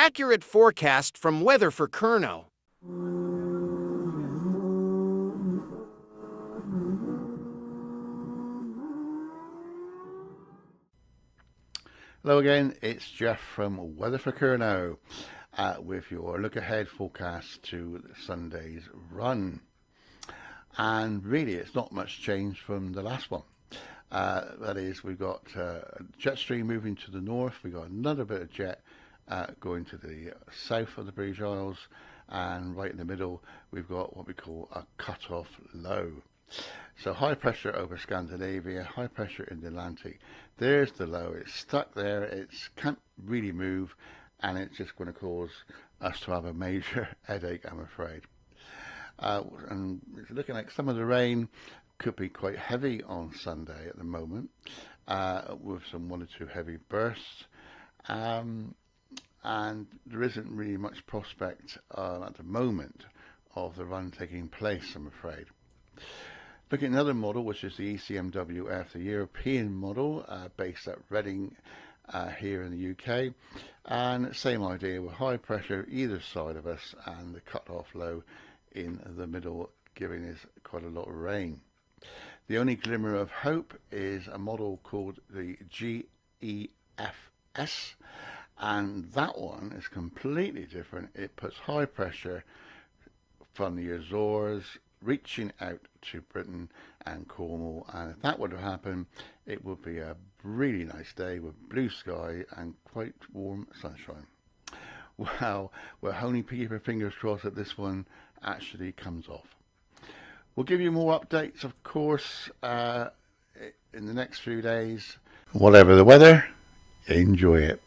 accurate forecast from Weather for Kerno. Hello again, it's Jeff from Weather for Kerno with your look ahead forecast to Sunday's run. And really, it's not much change from the last one. That is, we've got jet stream moving to the north. We've got another bit of jet going to the south of the British Isles. And right in the middle, we've got what we call a cut-off low. So high pressure over Scandinavia, high pressure in the Atlantic. There's the low. It's stuck there. It can't really move. And it's just going to cause us to have a major headache, I'm afraid. And it's looking like some of the rain could be quite heavy on Sunday at the moment, with some 1 or 2 heavy bursts. And there isn't really much prospect at the moment of the run taking place, I'm afraid. Looking at another model, which is the ECMWF, the European model, based at Reading here in the UK. And same idea with high pressure either side of us and the cut-off low in the middle, giving us quite a lot of rain. The only glimmer of hope is a model called the GEFS, and that one is completely different. It puts high pressure from the Azores reaching out to Britain and Cornwall, and if that were to happen, it would be a really nice day with blue sky and quite warm sunshine. Well, we're only keeping our fingers crossed that this one actually comes off. We'll give you more updates, of course, in the next few days. Whatever the weather, enjoy it.